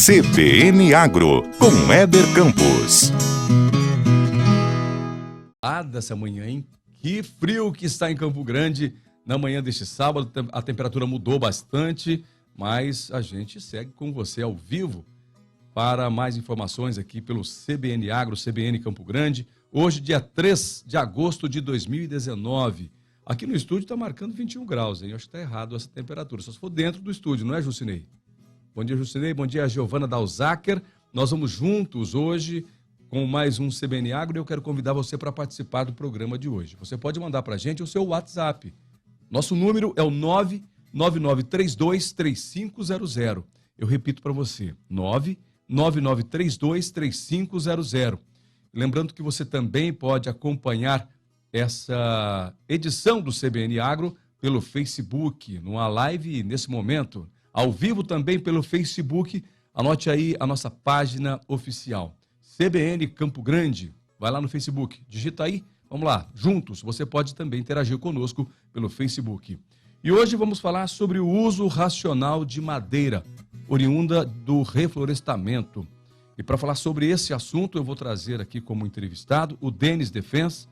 CBN Agro, com Éder Campos. Dessa manhã, hein? Que frio que está em Campo Grande. Na manhã deste sábado, a temperatura mudou bastante, mas a gente segue com você ao vivo para mais informações aqui pelo CBN Agro, CBN Campo Grande. Hoje, dia 3 de agosto de 2019. Aqui no estúdio está marcando 21 graus, hein? Eu acho que está errado essa temperatura, só se for dentro do estúdio, não é, Jucinei? Bom dia, Jucinei. Bom dia, Giovana Dalzacker. Nós vamos juntos hoje com mais um CBN Agro e eu quero convidar você para participar do programa de hoje. Você pode mandar para a gente o seu WhatsApp. Nosso número é o 999323500. Eu repito para você, 999323500. Lembrando que você também pode acompanhar essa edição do CBN Agro pelo Facebook, numa live nesse momento, ao vivo também pelo Facebook. Anote aí a nossa página oficial, CBN Campo Grande. Vai lá no Facebook, digita aí, vamos lá, juntos. Você pode também interagir conosco pelo Facebook. E hoje vamos falar sobre o uso racional de madeira, oriunda do reflorestamento. E para falar sobre esse assunto, eu vou trazer aqui como entrevistado o Denis Defense,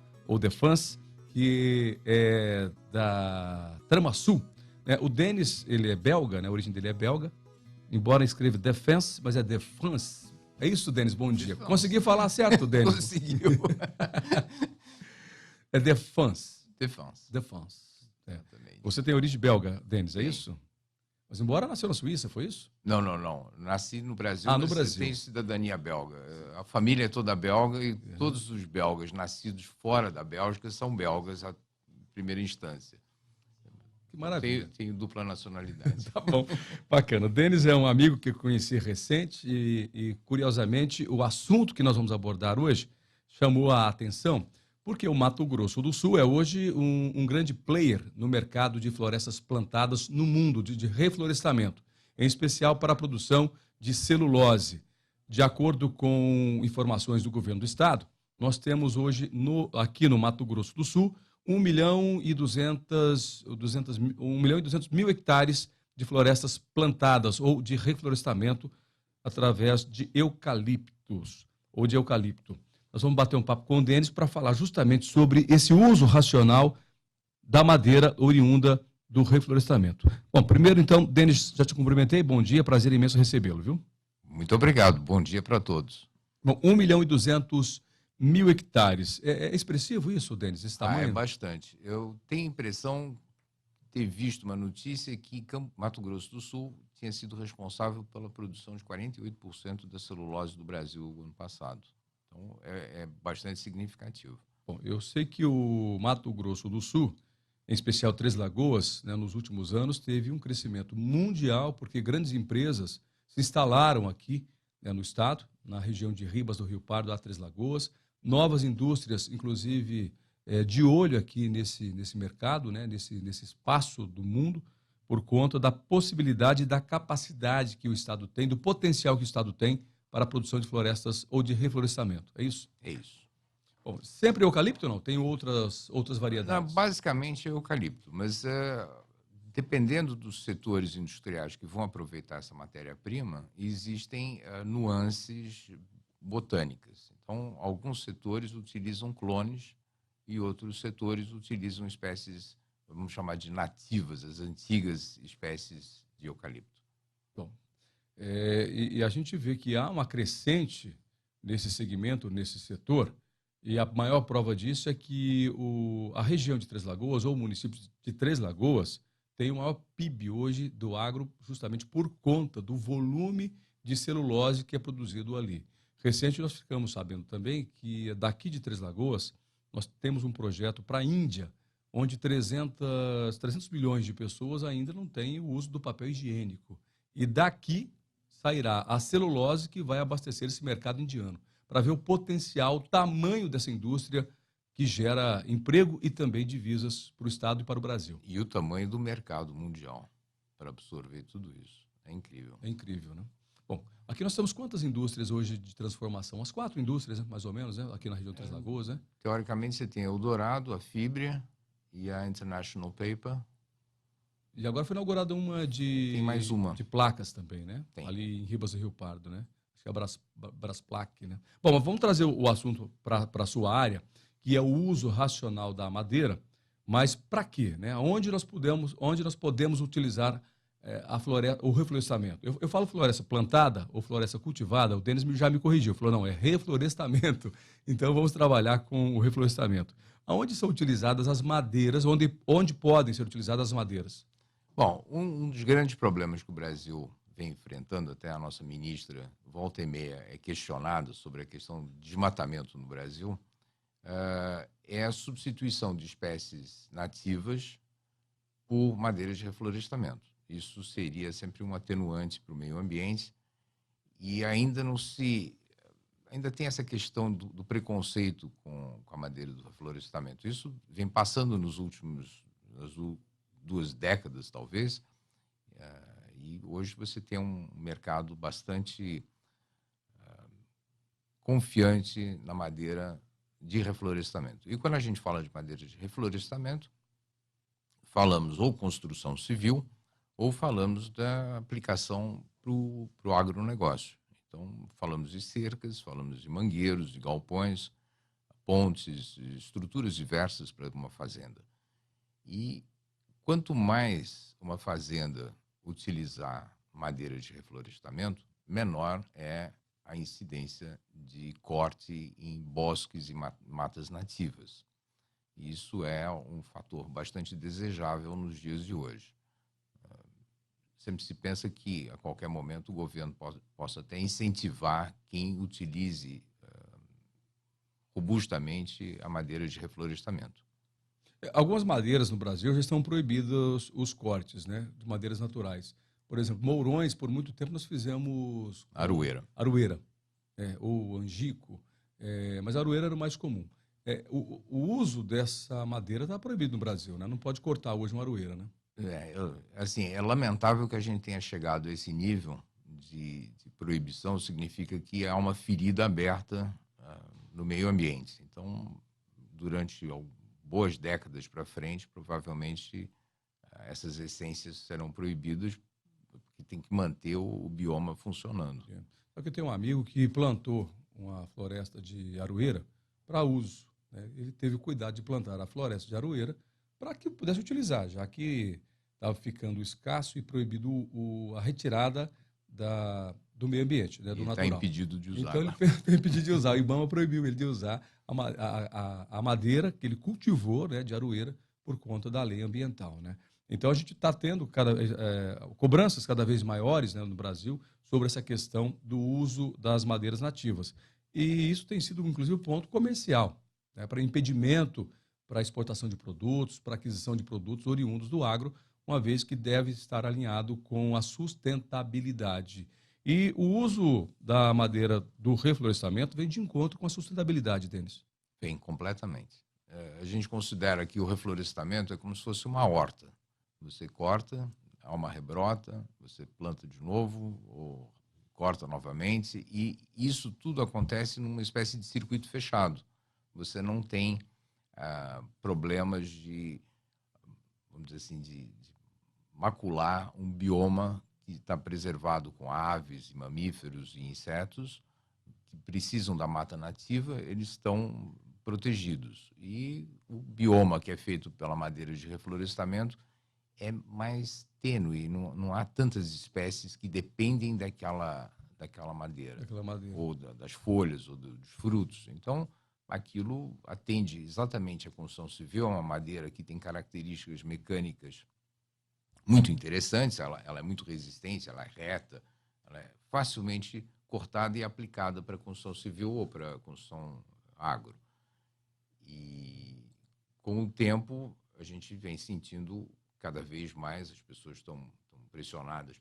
que é da Tramasul. O Denis, ele é belga, né? A origem dele é belga, embora escreva Defense, mas é Defense. É isso, Denis? Bom dia. Consegui falar certo, Denis? Conseguiu. É Defense. Defense. É. Você tem origem belga, Denis, é isso? Mas embora nasceu na Suíça, foi isso? Não. Nasci no Brasil. No Brasil. Tenho cidadania belga. A família é toda belga e todos os belgas nascidos fora da Bélgica são belgas à primeira instância. Que maravilha. Tenho dupla nacionalidade. Tá bom, bacana. O Denis é um amigo que eu conheci recente e, curiosamente, o assunto que nós vamos abordar hoje chamou a atenção porque o Mato Grosso do Sul é hoje um grande player no mercado de florestas plantadas no mundo, de reflorestamento, em especial para a produção de celulose. De acordo com informações do governo do estado, nós temos hoje aqui no Mato Grosso do Sul 1 milhão e 200 mil hectares de florestas plantadas ou de reflorestamento através de eucaliptos ou de eucalipto. Nós vamos bater um papo com o Denis para falar justamente sobre esse uso racional da madeira oriunda do reflorestamento. Bom, primeiro então, Denis, já te cumprimentei, bom dia, prazer imenso recebê-lo, viu? Muito obrigado, bom dia para todos. Bom, 1 milhão e 200 mil hectares. É expressivo isso, Denis, esse tamanho? É bastante. Eu tenho a impressão de ter visto uma notícia que Mato Grosso do Sul tinha sido responsável pela produção de 48% da celulose do Brasil no ano passado. Então, é bastante significativo. Bom, eu sei que o Mato Grosso do Sul, em especial Três Lagoas, né, nos últimos anos, teve um crescimento mundial, porque grandes empresas se instalaram aqui, né, no estado, na região de Ribas do Rio Pardo, a Três Lagoas, novas indústrias, inclusive, de olho aqui nesse mercado, né, nesse espaço do mundo, por conta da possibilidade e da capacidade que o estado tem, do potencial que o estado tem para a produção de florestas ou de reflorestamento. É isso? É isso. Bom, sempre eucalipto ou não? Tem outras variedades? Não, basicamente é eucalipto, mas dependendo dos setores industriais que vão aproveitar essa matéria-prima, existem nuances botânicas. Então, alguns setores utilizam clones e outros setores utilizam espécies, vamos chamar de nativas, as antigas espécies de eucalipto. Bom, e a gente vê que há uma crescente nesse segmento, nesse setor, e a maior prova disso é que a região de Três Lagoas, ou o município de Três Lagoas, tem o maior PIB hoje do agro, justamente por conta do volume de celulose que é produzido ali. Recente, nós ficamos sabendo também que daqui de Três Lagoas, nós temos um projeto para a Índia, onde 300 milhões de pessoas ainda não têm o uso do papel higiênico. E daqui sairá a celulose que vai abastecer esse mercado indiano, para ver o potencial, o tamanho dessa indústria que gera emprego e também divisas para o Estado e para o Brasil. E o tamanho do mercado mundial para absorver tudo isso. É incrível. É incrível, né? Bom, aqui nós temos quantas indústrias hoje de transformação? As 4 indústrias, né, mais ou menos, né, aqui na região de Três Lagoas, né? Teoricamente, você tem a Eldorado, a Fibria e a International Paper. E agora foi inaugurada uma Tem mais uma. de placas também, né? Tem. Ali em Ribas do Rio Pardo, né? Acho que é a Brasplac, né? Bom, mas vamos trazer o assunto para a sua área, que é o uso racional da madeira, mas para quê, né? Onde nós podemos utilizar o reflorestamento? Eu falo floresta plantada ou floresta cultivada, o Denis já me corrigiu, falou, não, é reflorestamento. Então vamos trabalhar com o reflorestamento. Aonde são utilizadas as madeiras, onde podem ser utilizadas as madeiras? Bom, um dos grandes problemas que o Brasil vem enfrentando, até a nossa ministra, volta e meia, é questionada sobre a questão de desmatamento no Brasil, é a substituição de espécies nativas por madeiras de reflorestamento. Isso seria sempre um atenuante para o meio ambiente e ainda tem essa questão do preconceito com a madeira do reflorestamento. Isso vem passando nas 2 décadas, talvez, e hoje você tem um mercado bastante confiante na madeira de reflorestamento. E quando a gente fala de madeira de reflorestamento, falamos ou construção civil ou falamos da aplicação para o agronegócio. Então, falamos de cercas, falamos de mangueiros, de galpões, pontes, estruturas diversas para uma fazenda. E quanto mais uma fazenda utilizar madeira de reflorestamento, menor é a incidência de corte em bosques e matas nativas. Isso é um fator bastante desejável nos dias de hoje. Sempre se pensa que, a qualquer momento, o governo possa até incentivar quem utilize robustamente a madeira de reflorestamento. Algumas madeiras no Brasil já estão proibidos os cortes, né, de madeiras naturais. Por exemplo, mourões, por muito tempo nós fizemos aroeira, ou angico, mas a aroeira era o mais comum. O uso dessa madeira está proibido no Brasil, né? Não pode cortar hoje uma aroeira, né? É lamentável que a gente tenha chegado a esse nível de proibição, significa que há uma ferida aberta no meio ambiente. Então, durante boas décadas para frente, provavelmente essas essências serão proibidas, porque tem que manter o bioma funcionando. Só que eu tenho um amigo que plantou uma floresta de aroeira para uso, né? Ele teve o cuidado de plantar a floresta de aroeira para que pudesse utilizar, já que estava ficando escasso e proibido a retirada do meio ambiente, né, do Ele está natural. impedido de usar. Então ele foi impedido de usar. O IBAMA proibiu ele de usar a madeira que ele cultivou, né, de aroeira por conta da lei ambiental, né? Então a gente está tendo cobranças cada vez maiores, né, no Brasil sobre essa questão do uso das madeiras nativas. E isso tem sido, inclusive, ponto comercial, né, para impedimento para exportação de produtos, para aquisição de produtos oriundos do agro, uma vez que deve estar alinhado com a sustentabilidade. E o uso da madeira do reflorestamento vem de encontro com a sustentabilidade, Denis. Bem, completamente. A gente considera que o reflorestamento é como se fosse uma horta. Você corta, há uma rebrota, você planta de novo, ou corta novamente, e isso tudo acontece numa espécie de circuito fechado. Você não tem problemas vamos dizer assim, de macular um bioma que está preservado com aves, mamíferos e insetos que precisam da mata nativa, eles estão protegidos. E o bioma que é feito pela madeira de reflorestamento é mais tênue, não há tantas espécies que dependem daquela madeira, ou das folhas, ou dos frutos. Então, aquilo atende exatamente à construção civil, é uma madeira que tem características mecânicas muito interessantes, ela é muito resistente, ela é reta, ela é facilmente cortada e aplicada para construção civil ou para construção agro. E com o tempo a gente vem sentindo cada vez mais, as pessoas estão pressionadas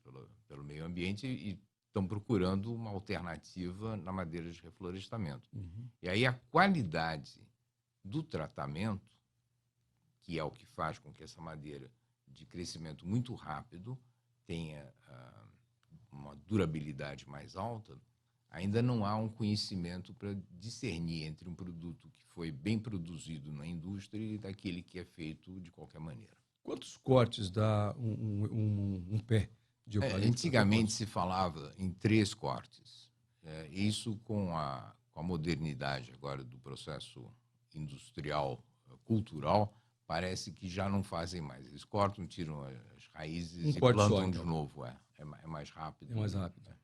pelo meio ambiente e estão procurando uma alternativa na madeira de reflorestamento. Uhum. E aí a qualidade do tratamento, que é o que faz com que essa madeira de crescimento muito rápido tenha uma durabilidade mais alta, ainda não há um conhecimento para discernir entre um produto que foi bem produzido na indústria e daquele que é feito de qualquer maneira. Quantos cortes dá um pé de eucalipto? Antigamente se falava em 3 cortes. Isso com a modernidade agora do processo industrial, cultural, parece que já não fazem mais. Eles cortam, tiram as raízes e plantam só, de então. novo. É mais rápido. É mais rápido.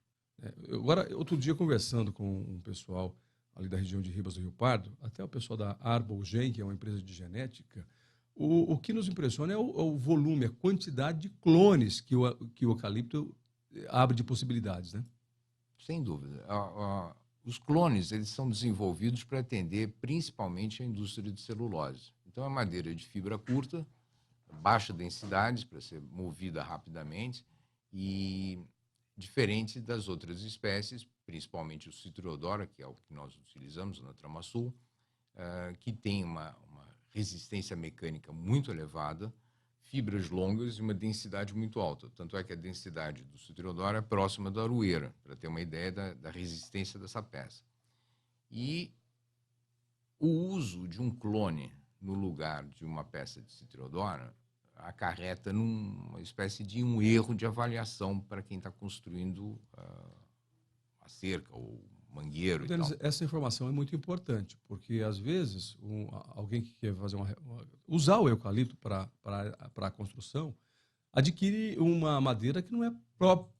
Agora, outro dia, conversando com um pessoal ali da região de Ribas do Rio Pardo, até o pessoal da Arbogen, que é uma empresa de genética, o que nos impressiona é o volume, a quantidade de clones que o eucalipto abre de possibilidades, né? Sem dúvida. Os clones, eles são desenvolvidos para atender principalmente a indústria de celulose. Então, é madeira de fibra curta, baixa densidade, para ser movida rapidamente, e diferente das outras espécies, principalmente o Citriodora, que é o que nós utilizamos na Trama Sul, que tem uma resistência mecânica muito elevada, fibras longas e uma densidade muito alta. Tanto é que a densidade do Citriodora é próxima da aroeira, para ter uma ideia da resistência dessa peça. E o uso de um clone no lugar de uma peça de Citriodora acarreta numa espécie de um erro de avaliação para quem está construindo a cerca ou mangueiro. Denis, essa informação é muito importante, porque às vezes alguém que quer fazer usar o eucalipto para a construção adquire uma madeira que não é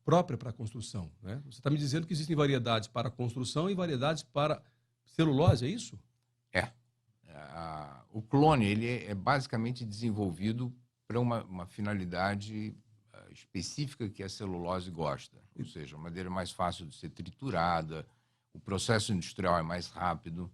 própria para a construção, né? Você está me dizendo que existem variedades para a construção e variedades para celulose, é isso? O clone ele é basicamente desenvolvido para uma finalidade específica que a celulose gosta, ou seja, a madeira é mais fácil de ser triturada, o processo industrial é mais rápido,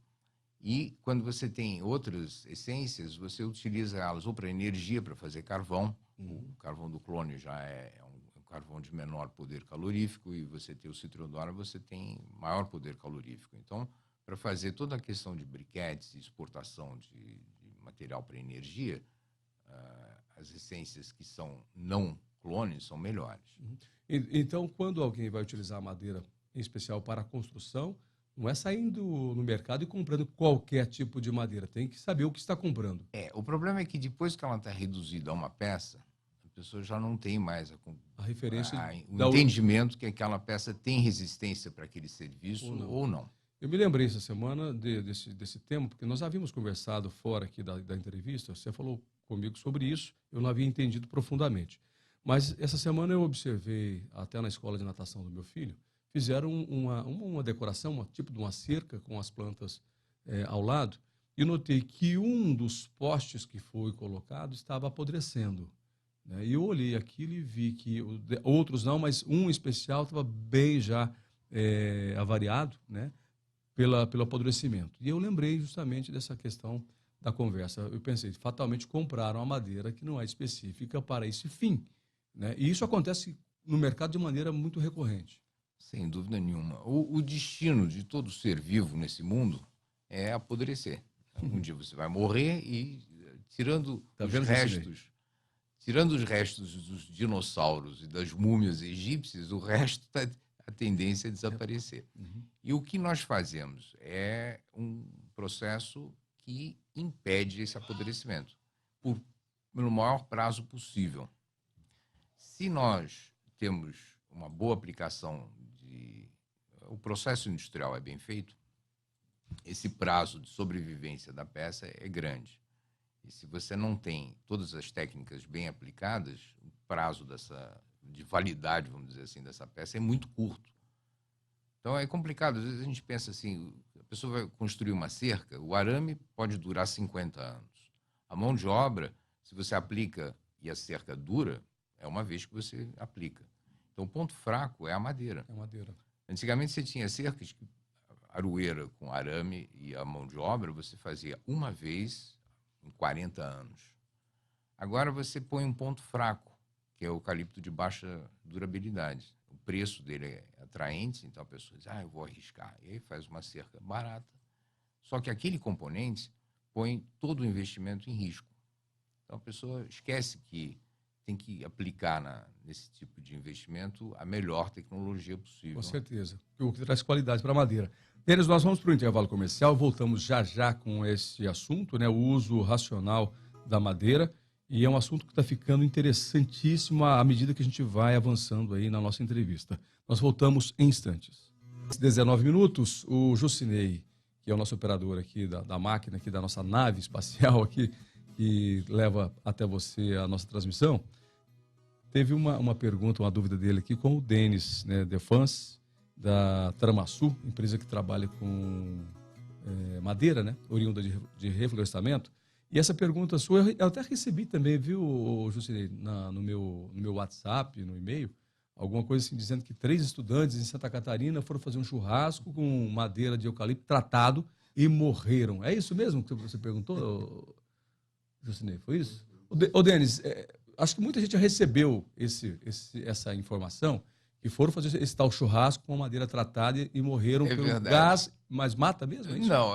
e quando você tem outras essências, você utiliza elas ou para energia, para fazer carvão. O carvão do clone já é um carvão de menor poder calorífico, e você tem o Citriodora, você tem maior poder calorífico. Então, para fazer toda a questão de briquetes e exportação de material para energia, as essências que são não clones são melhores. Então, quando alguém vai utilizar a madeira, em especial para a construção, não é saindo no mercado e comprando qualquer tipo de madeira. Tem que saber o que está comprando. O problema é que depois que ela está reduzida a uma peça, a pessoa já não tem mais a referência, o entendimento que aquela peça tem resistência para aquele serviço ou não. Eu me lembrei essa semana desse tema, porque nós havíamos conversado fora aqui da entrevista, você falou comigo sobre isso, eu não havia entendido profundamente. Mas essa semana eu observei, até na escola de natação do meu filho, fizeram uma decoração, tipo de uma cerca com as plantas ao lado, e notei que um dos postes que foi colocado estava apodrecendo, né? E eu olhei aquilo e vi que outros não, mas um especial estava bem já avariado, né? Pelo apodrecimento. E eu lembrei justamente dessa questão da conversa. Eu pensei, fatalmente compraram a madeira que não é específica para esse fim, né? E isso acontece no mercado de maneira muito recorrente. Sem dúvida nenhuma. O destino de todo ser vivo nesse mundo é apodrecer. Um dia você vai morrer e, tirando os restos dos dinossauros e das múmias egípcias, o resto a tendência é desaparecer. E o que nós fazemos é um processo que impede esse apodrecimento pelo maior prazo possível. Se nós temos uma boa aplicação o processo industrial é bem feito, esse prazo de sobrevivência da peça é grande. E se você não tem todas as técnicas bem aplicadas, o prazo de validade, vamos dizer assim, dessa peça é muito curto. Então é complicado. Às vezes a gente pensa assim, a pessoa vai construir uma cerca, o arame pode durar 50 anos. A mão de obra, se você aplica e a cerca dura, é uma vez que você aplica. Então o ponto fraco é a madeira. É a madeira. Antigamente você tinha cercas, aroeira com arame e a mão de obra, você fazia uma vez em 40 anos. Agora você põe um ponto fraco, que é o eucalipto de baixa durabilidade. O preço dele é atraente, então a pessoa diz, eu vou arriscar. E aí faz uma cerca barata. Só que aquele componente põe todo o investimento em risco. Então a pessoa esquece que tem que aplicar nesse tipo de investimento a melhor tecnologia possível. Com certeza, o que traz qualidade para a madeira. Denis, nós vamos para o intervalo comercial, voltamos já com esse assunto, né, o uso racional da madeira, E é um assunto que está ficando interessantíssimo à medida que a gente vai avançando aí na nossa entrevista. Nós voltamos em instantes. 19 minutos, o Jucinei, que é o nosso operador aqui da máquina, aqui da nossa nave espacial aqui, que leva até você a nossa transmissão, teve uma pergunta, uma dúvida dele aqui com o Denis, né, Defans, da Tramaçu, empresa que trabalha com madeira, né, oriunda de reflorestamento. E essa pergunta sua, eu até recebi também, viu, Jucinei, no meu WhatsApp, no e-mail, alguma coisa assim, dizendo que 3 estudantes em Santa Catarina foram fazer um churrasco com madeira de eucalipto tratado e morreram. É isso mesmo que você perguntou, Jucinei? Foi isso? Ô, Denis, acho que muita gente já recebeu essa informação, que foram fazer esse tal churrasco com madeira tratada e morreram pelo verdade. Gás, mas mata mesmo? É isso? Não,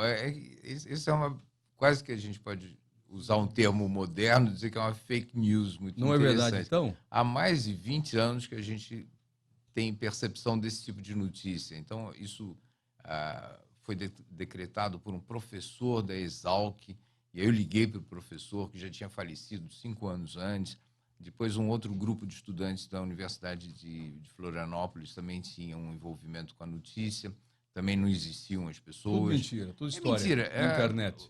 isso é uma... Quase que a gente pode usar um termo moderno e dizer que é uma fake news muito Não é interessante. verdade, então? Há mais de 20 anos que a gente tem percepção desse tipo de notícia. Então, isso foi decretado por um professor da Exalc, e aí eu liguei para o professor, que já tinha falecido 5 anos antes. Depois, um outro grupo de estudantes da Universidade de Florianópolis também tinha um envolvimento com a notícia. Também não existiam as pessoas. Tudo mentira, tudo história. Mentira. Na internet.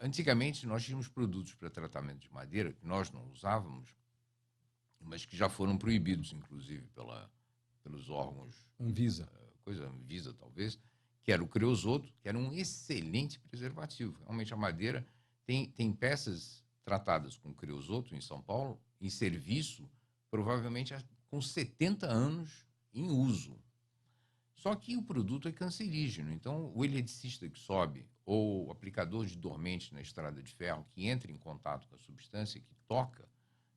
Antigamente, nós tínhamos produtos para tratamento de madeira que nós não usávamos, mas que já foram proibidos, inclusive, pelos órgãos... Anvisa. Anvisa, talvez, que era o creosoto, que era um excelente preservativo. Realmente, a madeira tem peças tratadas com creosoto em São Paulo, em serviço, provavelmente com 70 anos em uso. Só que o produto é cancerígeno, então o eletricista que sobe ou o aplicador de dormente na estrada de ferro que entra em contato com a substância, que toca,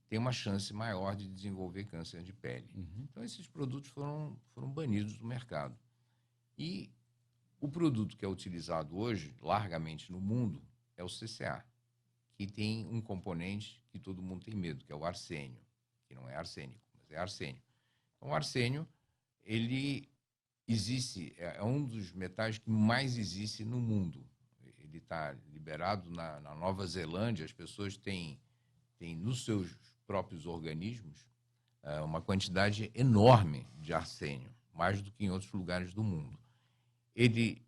tem uma chance maior de desenvolver câncer de pele. Uhum. Então esses produtos foram banidos do mercado. E o produto que é utilizado hoje, largamente no mundo, é o CCA, que tem um componente que todo mundo tem medo, que é o arsênio, que não é arsênico, mas é arsênio. Então o arsênio, ele... é um dos metais que mais existe no mundo. Ele está liberado na Nova Zelândia, as pessoas têm nos seus próprios organismos uma quantidade enorme de arsênio, mais do que em outros lugares do mundo. Ele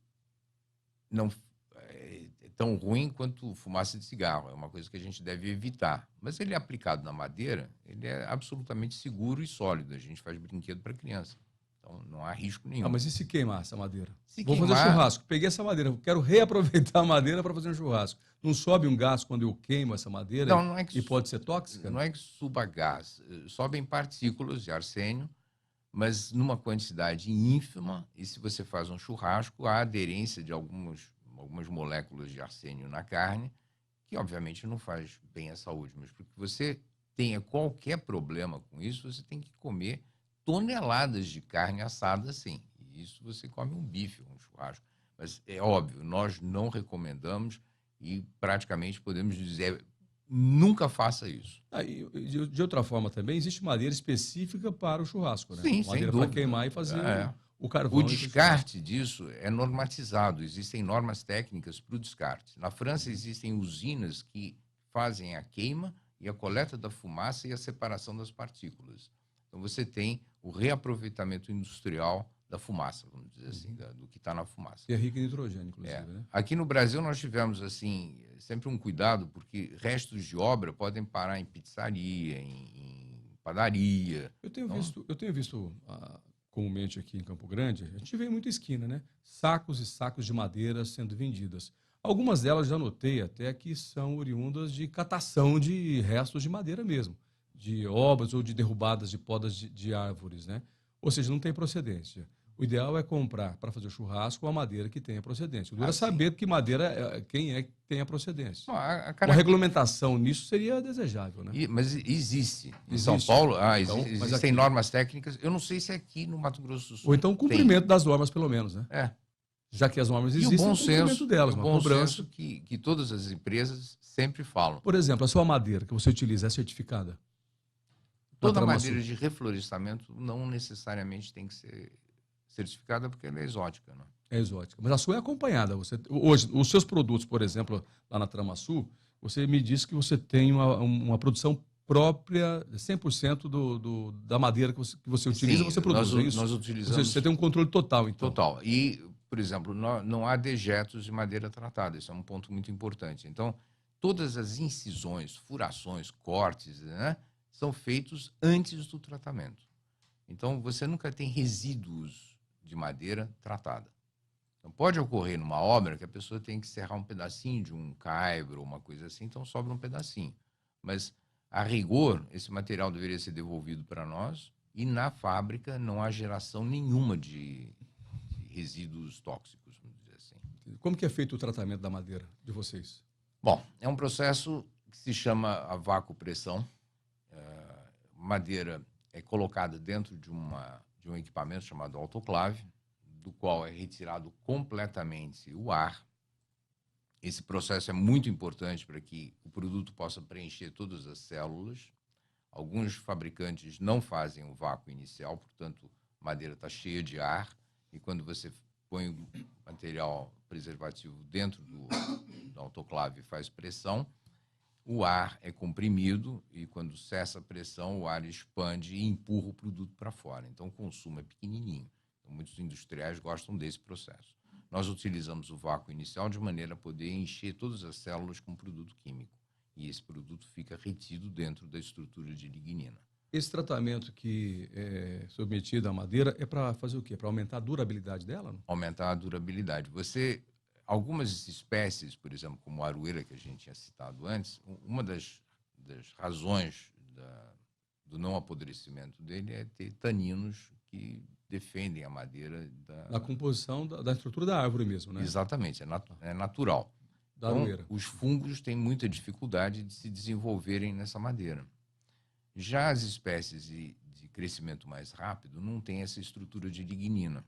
não é tão ruim quanto fumaça de cigarro, é uma coisa que a gente deve evitar. Mas ele é aplicado na madeira, ele é absolutamente seguro e sólido. A gente faz brinquedo para criança. Então, não há risco nenhum. Mas e se queimar essa madeira? Vou fazer churrasco. Peguei essa madeira, quero reaproveitar a madeira para fazer um churrasco. Não sobe um gás quando eu queimo essa madeira? Não é que pode ser tóxica? Não é que suba gás. Sobem partículas de arsênio, mas numa quantidade ínfima. E se você faz um churrasco, há aderência de algumas moléculas de arsênio na carne, que obviamente não faz bem à saúde. Mas para que você tenha qualquer problema com isso, você tem que comer toneladas de carne assada, sim. E isso você come um bife, um churrasco. Mas é óbvio, nós não recomendamos e praticamente podemos dizer, nunca faça isso. De outra forma também, existe madeira específica para o churrasco, né? Sim, madeira para queimar e fazer o carvão. O descarte disso é normatizado. Existem normas técnicas para o descarte. Na França existem usinas que fazem a queima e a coleta da fumaça e a separação das partículas. Então, você tem o reaproveitamento industrial da fumaça, vamos dizer assim, do que está na fumaça. E é rico em nitrogênio, inclusive, né? Aqui no Brasil, nós tivemos, assim, sempre um cuidado, porque restos de obra podem parar em pizzaria, em padaria. Eu tenho visto comumente aqui em Campo Grande, a gente vê muita esquina, né? Sacos e sacos de madeira sendo vendidas. Algumas delas já notei até que são oriundas de catação de restos de madeira mesmo, de obras ou de derrubadas de podas de árvores, né? Ou seja, não tem procedência. O ideal é comprar para fazer churrasco a madeira que tenha procedência. O duro é saber que madeira, quem é que tem a procedência. Uma regulamentação nisso seria desejável, né? Mas existe. Em São Paulo, existem normas técnicas. Eu não sei se aqui no Mato Grosso do Sul. Ou então o cumprimento das normas, pelo menos, né? Já que as normas existem, o cumprimento delas, uma cobrança que todas as empresas sempre falam. Por exemplo, a sua madeira que você utiliza é certificada? Toda madeira de reflorestamento não necessariamente tem que ser certificada porque ela é exótica, né? É exótica. Mas a sua é acompanhada. Hoje, os seus produtos, por exemplo, lá na Tramaçu, você me disse que você tem uma produção própria, 100% da madeira que você utiliza, Sim, você produz, é isso? nós Ou seja, utilizamos você tem um controle total, então. total. E, por exemplo, não há dejetos de madeira tratada. Isso é um ponto muito importante. Então, todas as incisões, furações, cortes, né, são feitos antes do tratamento. Então, você nunca tem resíduos de madeira tratada. Então, pode ocorrer numa obra que a pessoa tem que serrar um pedacinho de um caibro, uma coisa assim, então sobra um pedacinho. Mas, a rigor, esse material deveria ser devolvido para nós e na fábrica não há geração nenhuma de resíduos tóxicos, vamos dizer assim. Como que é feito o tratamento da madeira de vocês? Bom, é um processo que se chama a vácuo-pressão. Madeira é colocada dentro de um equipamento chamado autoclave, do qual é retirado completamente o ar. Esse processo é muito importante para que o produto possa preencher todas as células. Alguns fabricantes não fazem o vácuo inicial, portanto, a madeira está cheia de ar, e quando você põe o material preservativo dentro do autoclave e faz pressão, o ar é comprimido e, quando cessa a pressão, o ar expande e empurra o produto para fora. Então, o consumo é pequenininho. Então, muitos industriais gostam desse processo. Nós utilizamos o vácuo inicial de maneira a poder encher todas as células com produto químico. E esse produto fica retido dentro da estrutura de lignina. Esse tratamento que é submetido à madeira é para fazer o quê? Para aumentar a durabilidade dela? Não? Aumentar a durabilidade. Algumas espécies, por exemplo, como a aroeira, que a gente tinha citado antes, uma das razões do não apodrecimento dele é ter taninos que defendem a madeira da composição da estrutura da árvore mesmo, né? Exatamente, é natural. Da aroeira. Os fungos têm muita dificuldade de se desenvolverem nessa madeira. Já as espécies de crescimento mais rápido não têm essa estrutura de lignina,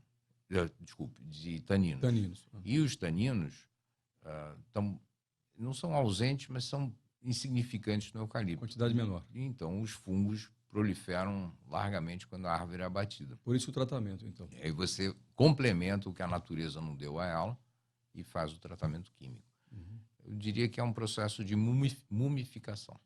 de taninos. Taninos. E os taninos não são ausentes, mas são insignificantes no eucalipto. Quantidade menor. Então, os fungos proliferam largamente quando a árvore é abatida. Por isso o tratamento, então. E aí você complementa o que a natureza não deu a ela e faz o tratamento químico. Uhum. Eu diria que é um processo de mumificação.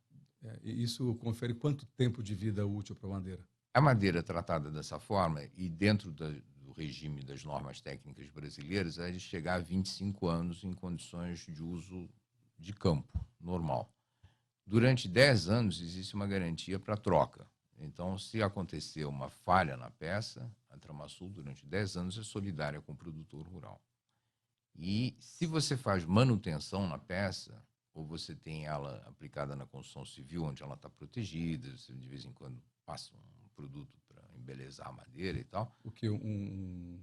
E isso confere quanto tempo de vida útil para a madeira? A madeira tratada dessa forma e dentro do regime das normas técnicas brasileiras é de chegar a 25 anos em condições de uso de campo normal. Durante 10 anos existe uma garantia para troca. Então, se acontecer uma falha na peça, a Tramasul, durante 10 anos, é solidária com o produtor rural. E se você faz manutenção na peça, ou você tem ela aplicada na construção civil, onde ela está protegida, você de vez em quando passa um produto para embelezar a madeira e tal. O que? Um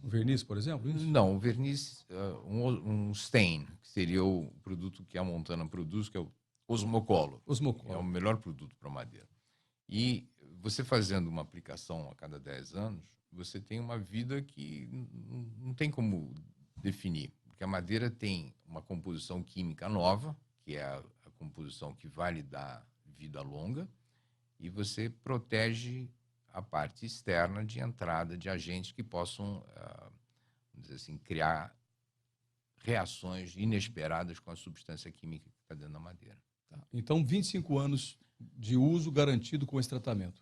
verniz, por exemplo? Isso? Não, um verniz, um stain, que seria o produto que a Montana produz, que é o Osmocolor. Osmocolor. É o melhor produto para madeira. E você fazendo uma aplicação a cada 10 anos, você tem uma vida que não tem como definir. Porque a madeira tem uma composição química nova, que é a composição que vai lhe dar vida longa, e você protege a parte externa de entrada de agentes que possam, vamos dizer assim, criar reações inesperadas com a substância química que está dentro da madeira. Tá. Então, 25 anos de uso garantido com esse tratamento.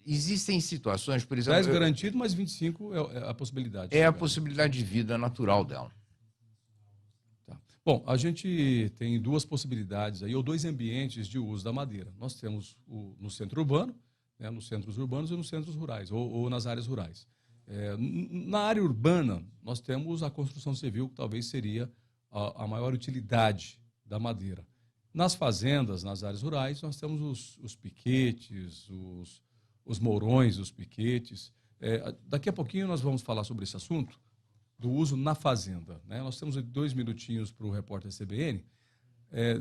Existem situações, por exemplo... 10 garantido, mas 25 é a possibilidade. É a possibilidade de vida natural dela. Tá. Bom, a gente tem duas possibilidades aí, ou dois ambientes de uso da madeira. Nós temos no centro urbano, né, nos centros urbanos e nos centros rurais, ou nas áreas rurais. Na área urbana, nós temos a construção civil, que talvez seria a maior utilidade da madeira. Nas fazendas, nas áreas rurais, nós temos os piquetes, os mourões, os piquetes. Daqui a pouquinho nós vamos falar sobre esse assunto do uso na fazenda, né? Nós temos 2 minutinhos para o repórter CBN.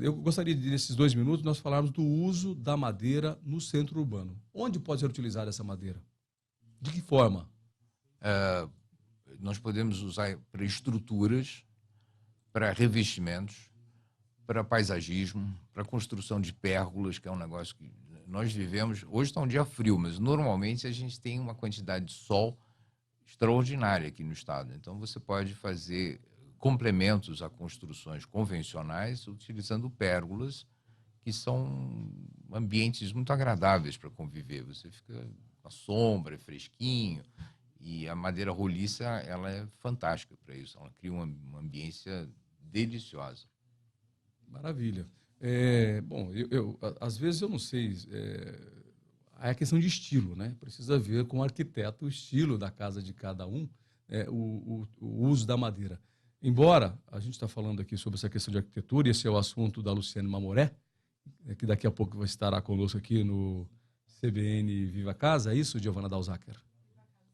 Eu gostaria de, nesses 2 minutos, nós falarmos do uso da madeira no centro urbano. Onde pode ser utilizada essa madeira? De que forma? Nós podemos usar para estruturas, para revestimentos, para paisagismo, para construção de pérgolas, que é um negócio que nós vivemos... Hoje está um dia frio, mas normalmente a gente tem uma quantidade de sol extraordinária aqui no estado. Então, você pode fazer complementos a construções convencionais, utilizando pérgolas, que são ambientes muito agradáveis para conviver. Você fica à sombra, é fresquinho, e a madeira roliça ela é fantástica para isso. Ela cria uma ambiência deliciosa. Maravilha. Bom, às vezes eu não sei, é a questão de estilo, né? Precisa ver com o arquiteto o estilo da casa de cada um, o uso da madeira. Embora a gente está falando aqui sobre essa questão de arquitetura, e esse é o assunto da Luciane Mamoré, que daqui a pouco estará conosco aqui no CBN Viva Casa, é isso, Giovana Dalzacker?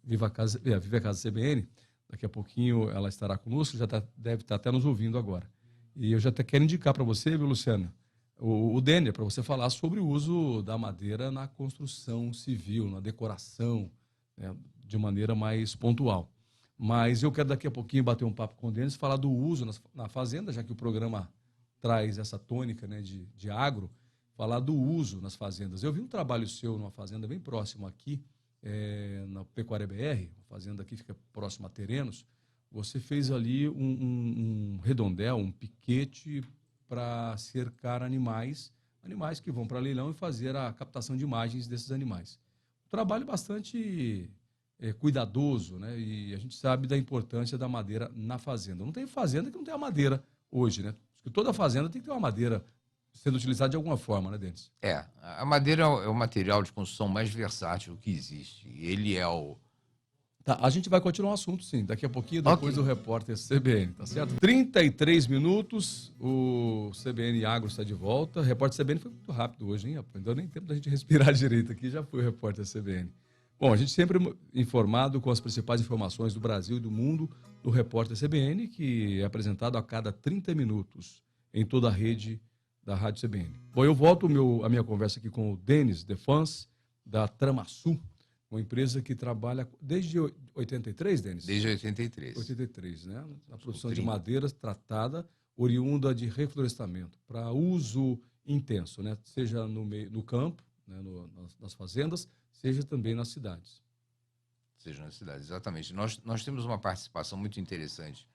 Viva Casa CBN, daqui a pouquinho ela estará conosco, deve estar até nos ouvindo agora. E eu já até quero indicar para você, viu, Luciana, o Denner, para você falar sobre o uso da madeira na construção civil, na decoração, né, de maneira mais pontual. Mas eu quero daqui a pouquinho bater um papo com o Denis, falar do uso na fazenda, já que o programa traz essa tônica, né, de agro, falar do uso nas fazendas. Eu vi um trabalho seu numa fazenda bem próximo aqui, na Pecuária BR, uma fazenda que fica próxima a Terenos. Você fez ali um redondel, um piquete para cercar animais que vão para leilão e fazer a captação de imagens desses animais. Um trabalho bastante cuidadoso, né? E a gente sabe da importância da madeira na fazenda. Não tem fazenda que não tenha madeira hoje, né? Toda fazenda tem que ter uma madeira sendo utilizada de alguma forma, né, Denis? A madeira é o material de construção mais versátil que existe. Ele é o... Tá, a gente vai continuar o assunto, sim, daqui a pouquinho, depois do repórter CBN, tá certo? 33 minutos, o CBN Agro está de volta. O repórter CBN foi muito rápido hoje, hein, rapaz? Não deu nem tempo da gente respirar direito aqui, já foi o repórter CBN. Bom, a gente sempre informado com as principais informações do Brasil e do mundo do repórter CBN, que é apresentado a cada 30 minutos em toda a rede da Rádio CBN. Bom, eu volto a minha conversa aqui com o Denis Defans, da Tramasul, uma empresa que trabalha desde 83, Denis? Desde 83. 83, né? A produção de madeiras tratada, oriunda de reflorestamento, para uso intenso, né? Seja no campo, né? Nas fazendas, seja também nas cidades. Seja nas cidades, exatamente. Nós temos uma participação muito interessante.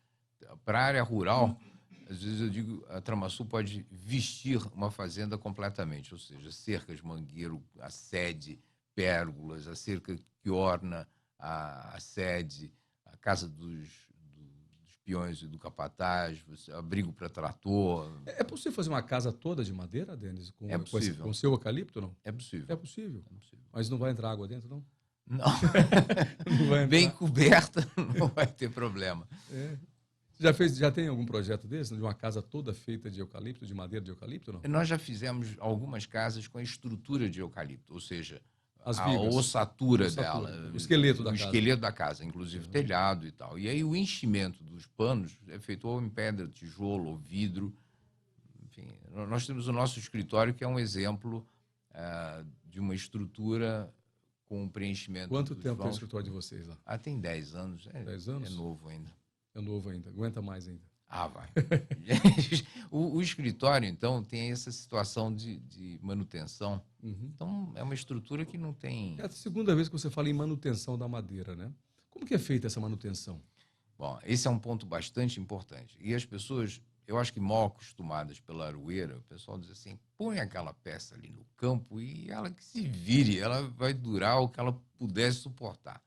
Para a área rural, às vezes eu digo, a Tramasul pode vestir uma fazenda completamente, ou seja, cercas, mangueiro, a sede, pérgolas, a cerca que orna a sede, a casa dos peões e do capataz, abrigo para trator. É possível fazer uma casa toda de madeira, Denis? É possível. Com seu eucalipto, não? É possível. É possível. Mas não vai entrar água dentro, não? Não. Não vai entrar. Bem coberta, não vai ter problema. Já tem algum projeto desse, de uma casa toda feita de eucalipto, de madeira de eucalipto, não? Nós já fizemos algumas casas com a estrutura de eucalipto, ou seja, a ossatura dela. O esqueleto da casa. casa. O esqueleto da casa, inclusive telhado e tal. E aí o enchimento dos panos é feito ou em pedra, tijolo, ou vidro. Enfim, nós temos o nosso escritório, que é um exemplo de uma estrutura com preenchimento. Quanto tempo tem o escritório de vocês lá? Tem 10 anos. 10 anos? É novo ainda. É novo ainda. Aguenta mais ainda. Vai. o escritório, então, tem essa situação de manutenção. Então, é uma estrutura que não tem... É a segunda vez que você fala em manutenção da madeira, né? Como que é feita essa manutenção? Bom, esse é um ponto bastante importante. E as pessoas, eu acho que mal acostumadas pela aroeira, o pessoal diz assim, põe aquela peça ali no campo e ela que se vire, ela vai durar o que ela pudesse suportar.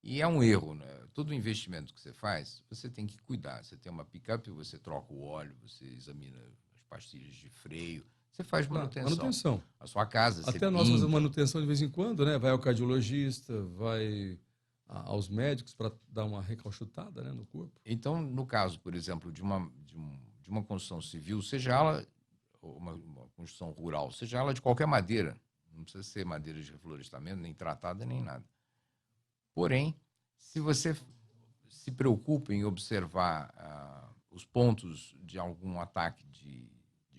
E é um erro, né? Todo investimento que você faz, você tem que cuidar. Você tem uma picape, você troca o óleo, você examina as pastilhas de freio, você faz manutenção. A sua casa, você até nós fazemos manutenção de vez em quando, né? Vai ao cardiologista, vai aos médicos para dar uma recalchutada, né, no corpo. Então, no caso, por exemplo, de uma construção civil, seja ela uma construção rural, seja ela de qualquer madeira, não precisa ser madeira de reflorestamento, nem tratada, nem nada. Porém, se você se preocupa em observar os pontos de algum ataque de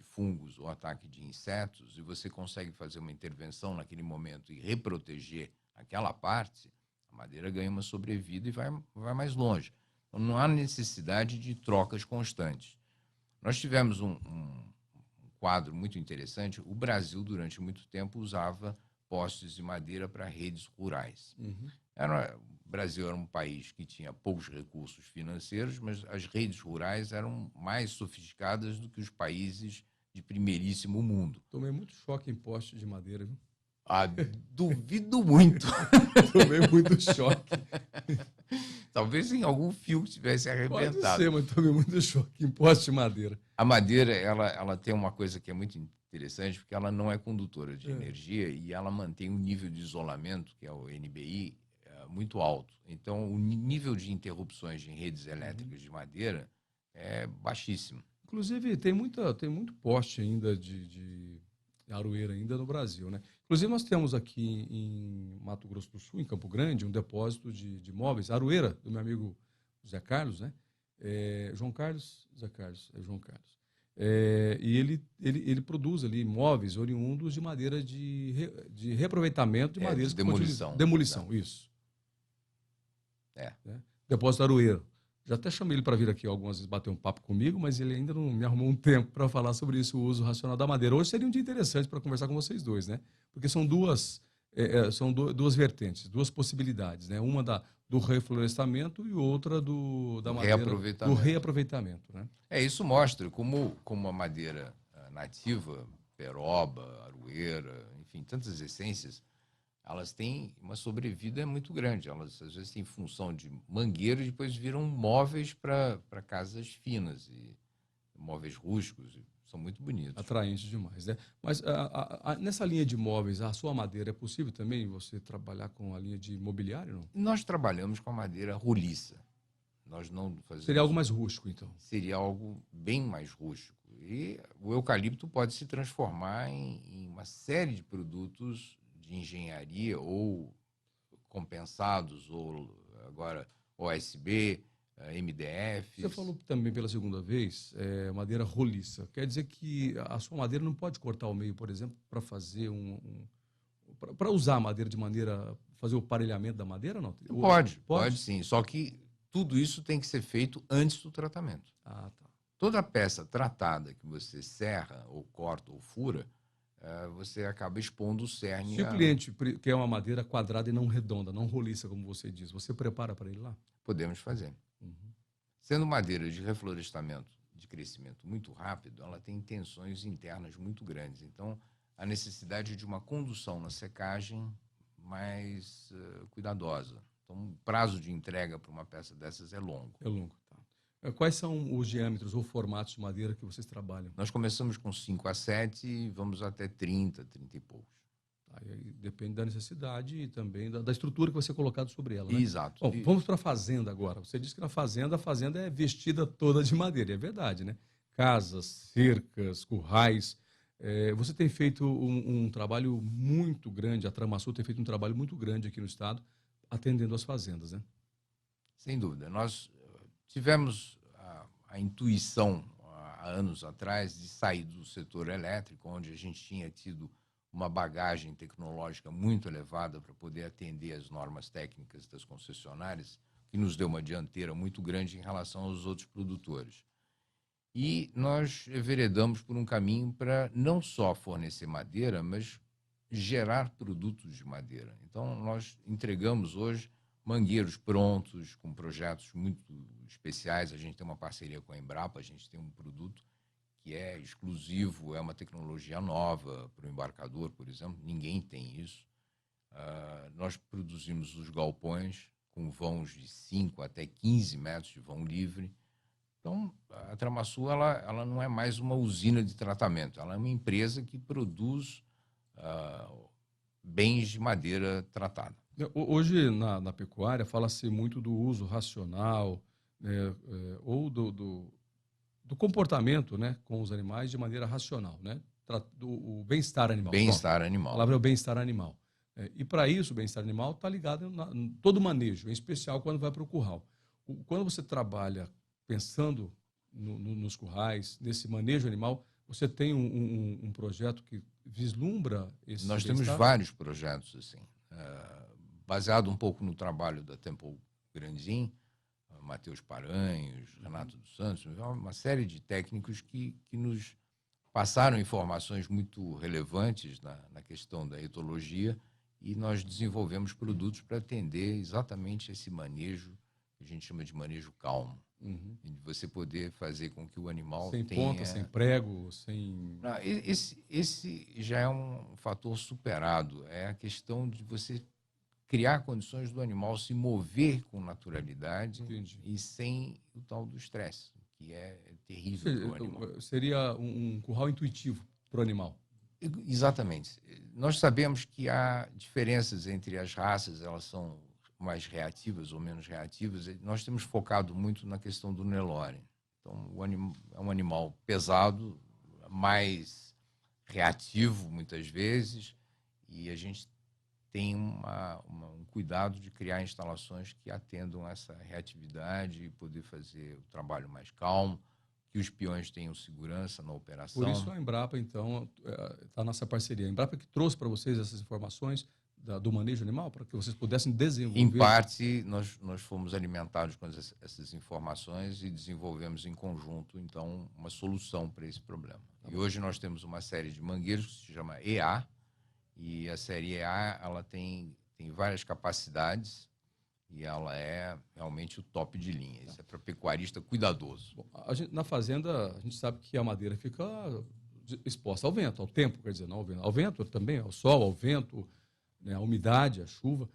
fungos ou ataque de insetos, e você consegue fazer uma intervenção naquele momento e reproteger aquela parte, a madeira ganha uma sobrevida e vai mais longe. Então, não há necessidade de trocas constantes. Nós tivemos um quadro muito interessante. O Brasil, durante muito tempo, usava postes de madeira para redes rurais. O Brasil era um país que tinha poucos recursos financeiros, mas as redes rurais eram mais sofisticadas do que os países de primeiríssimo mundo. Tomei muito choque em poste de madeira, viu? Ah, duvido muito. Tomei muito choque. Talvez em algum fio que tivesse arrebentado. Pode ser, mas tomei muito choque em poste de madeira. A madeira, ela tem uma coisa que é muito interessante, porque ela não é condutora de energia e ela mantém um nível de isolamento, que é o NBI, muito alto. Então, o nível de interrupções em redes elétricas de madeira é baixíssimo. Inclusive, tem muito poste ainda de aroeira ainda no Brasil, né? Inclusive, nós temos aqui em Mato Grosso do Sul, em Campo Grande, um depósito de móveis, aroeira, do meu amigo Zé Carlos, né? João Carlos, Zé Carlos, é João Carlos. E ele produz ali móveis oriundos de madeira de reaproveitamento de madeiras. De demolição. Demolição, isso. Né? Depósito aroeiro. Já até chamei ele para vir aqui algumas vezes bater um papo comigo, mas ele ainda não me arrumou um tempo para falar sobre isso, o uso racional da madeira. Hoje seria um dia interessante para conversar com vocês dois, né? Porque são duas vertentes, duas possibilidades, né? Uma do reflorestamento e outra da madeira, do reaproveitamento, né? Isso mostra como a madeira nativa, peroba, aroeira, enfim, tantas essências, elas têm uma sobrevida muito grande. Elas, às vezes, têm função de mangueira e depois viram móveis para casas finas e móveis rústicos. São muito bonitos. Atraentes demais, né? Mas nessa linha de móveis, a sua madeira, é possível também você trabalhar com a linha de mobiliário, não? Nós trabalhamos com a madeira roliça. Nós não fazemos... Seria algo mais rústico, então? Seria algo bem mais rústico. E o eucalipto pode se transformar em uma série de produtos de engenharia ou compensados, ou agora OSB, MDF. Você falou também pela segunda vez madeira roliça. Quer dizer que a sua madeira não pode cortar ao meio, por exemplo, para fazer para usar a madeira de maneira... fazer o parelhamento da madeira, não? Pode sim. Só que tudo isso tem que ser feito antes do tratamento. Ah, tá. Toda peça tratada que você serra, ou corta, ou fura, você acaba expondo o cerne. Se o cliente quer uma madeira quadrada e não redonda, não roliça, como você diz, você prepara para ele lá? Podemos fazer. Uhum. Sendo madeira de reflorestamento de crescimento muito rápido, ela tem tensões internas muito grandes. Então, a necessidade de uma condução na secagem mais cuidadosa. Então, o prazo de entrega para uma peça dessas é longo. É longo, tá. Quais são os diâmetros ou formatos de madeira que vocês trabalham? Nós começamos com 5 a 7 e vamos até 30 e poucos. Aí depende da necessidade e também da estrutura que vai ser colocado sobre ela, né? Exato. Bom, vamos para a fazenda agora. Você disse que a fazenda é vestida toda de madeira, e é verdade, né? Casas, cercas, currais. Você tem feito um trabalho muito grande, a Tramasul tem feito um trabalho muito grande aqui no estado, atendendo as fazendas, né? Sem dúvida. Nós tivemos a intuição, há anos atrás, de sair do setor elétrico, onde a gente tinha tido uma bagagem tecnológica muito elevada para poder atender as normas técnicas das concessionárias, que nos deu uma dianteira muito grande em relação aos outros produtores. E nós enveredamos por um caminho para não só fornecer madeira, mas gerar produtos de madeira. Então, nós entregamos hoje mangueiros prontos, com projetos muito especiais. A gente tem uma parceria com a Embrapa, a gente tem um produto que é exclusivo, é uma tecnologia nova para o embarcador, por exemplo. Ninguém tem isso. Nós produzimos os galpões com vãos de 5 até 15 metros de vão livre. Então, a Tramasul ela não é mais uma usina de tratamento, ela é uma empresa que produz bens de madeira tratada. Hoje, na pecuária, fala-se muito do uso racional, ou do comportamento, né, com os animais de maneira racional, né? O bem-estar animal. Bem-estar animal. A palavra é o bem-estar animal. E para isso, o bem-estar animal está ligado em todo manejo, em especial quando vai para o curral. Quando você trabalha pensando nos currais, nesse manejo animal, você tem um projeto que vislumbra esse Nós temos vários projetos assim, baseado um pouco no trabalho da Temple Grandin, Matheus Paranhos, Renato dos Santos, uma série de técnicos que nos passaram informações muito relevantes na questão da etologia e nós desenvolvemos produtos para atender exatamente esse manejo, que a gente chama de manejo calmo. E você poder fazer com que o animal sem tenha... ponta, sem prego, sem... Não, esse já é um fator superado. É a questão de você criar condições do animal se mover com naturalidade. Entendi. E sem o tal do estresse, que é terrível para o animal. Seria um curral intuitivo para o animal. Exatamente. Nós sabemos que há diferenças entre as raças, elas são mais reativas ou menos reativas. Nós temos focado muito na questão do Nelore. Então, é um animal pesado, mais reativo muitas vezes, e a gente tem um cuidado de criar instalações que atendam essa reatividade e poder fazer o trabalho mais calmo, que os peões tenham segurança na operação. Por isso a Embrapa, então, está nessa parceria. A Embrapa que trouxe para vocês essas informações do manejo animal, para que vocês pudessem desenvolver... Em parte, nós fomos alimentados com essas informações e desenvolvemos em conjunto, então, uma solução para esse problema. E hoje nós temos uma série de mangueiros que se chama EA, e a série EA ela tem várias capacidades e ela é realmente o top de linha. Isso é para pecuarista cuidadoso. Bom, na fazenda, a gente sabe que a madeira fica exposta ao vento, ao tempo, quer dizer, não ao vento também, ao sol, ao vento, né, a umidade, a chuva.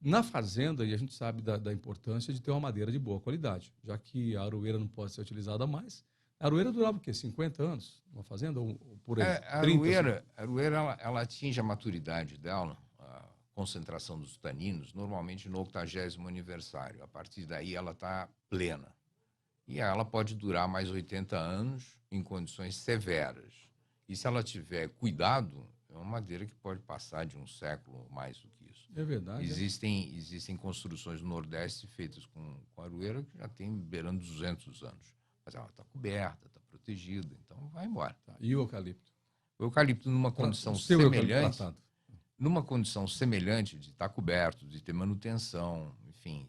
Na fazenda, e a gente sabe da importância de ter uma madeira de boa qualidade, já que a aroeira não pode ser utilizada mais. A aroeira durava o quê? 50 anos numa fazenda? Ou por aí? A 30, aroeira ela atinge a maturidade dela, a concentração dos taninos, normalmente no 80º aniversário. A partir daí ela está plena. E ela pode durar mais 80 anos em condições severas. E se ela tiver cuidado, é uma madeira que pode passar de um século mais do que isso. É verdade. Existem construções no Nordeste feitas com aroeira que já tem beirando 200 anos. Mas ela está coberta, está protegida, então vai embora. E o eucalipto? O eucalipto, numa condição semelhante de estar coberto, de ter manutenção, enfim,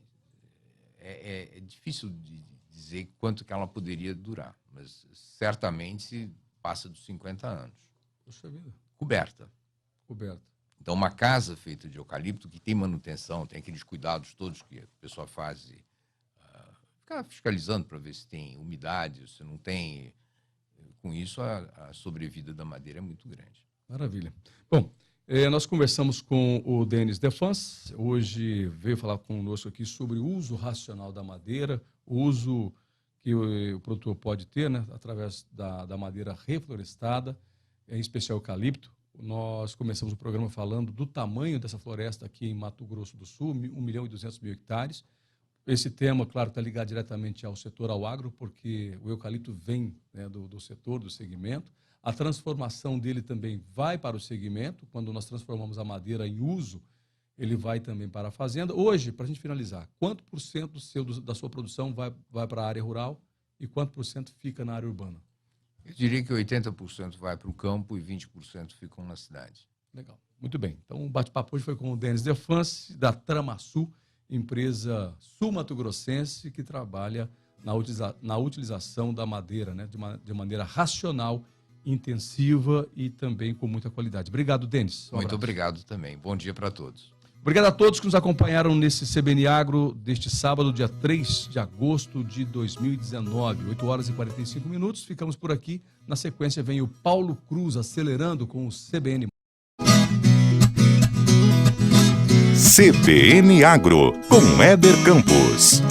é difícil de dizer quanto que ela poderia durar, mas certamente passa dos 50 anos. Poxa vida. Coberta. Então, uma casa feita de eucalipto que tem manutenção, tem aqueles cuidados todos que a pessoa faz, ficar fiscalizando para ver se tem umidade, se não tem. Com isso, a sobrevida da madeira é muito grande. Maravilha. Bom, nós conversamos com o Denis Defans, hoje veio falar conosco aqui sobre o uso racional da madeira, o uso que o produtor pode ter, né, através da madeira reflorestada, em especial eucalipto. Nós começamos o programa falando do tamanho dessa floresta aqui em Mato Grosso do Sul, 1.200.000 hectares. Esse tema, claro, está ligado diretamente ao setor, ao agro, porque o eucalipto vem, né, do setor, do segmento. A transformação dele também vai para o segmento. Quando nós transformamos a madeira em uso, ele vai também para a fazenda. Hoje, para a gente finalizar, quanto por cento da sua produção vai para a área rural e quanto por cento fica na área urbana? Eu diria que 80% vai para o campo e 20% ficam na cidade. Legal, muito bem. Então, o bate-papo hoje foi com o Denis Defans, da Tramasul, empresa sul-mato-grossense que trabalha na utilização da madeira, né, de maneira racional, intensiva e também com muita qualidade. Obrigado, Denis. Muito obrigado também. Bom dia para todos. Obrigado a todos que nos acompanharam nesse CBN Agro deste sábado, dia 3 de agosto de 2019, 8 horas e 45 minutos. Ficamos por aqui. Na sequência vem o Paulo Cruz acelerando com o CBN. CBN Agro, com Éder Campos.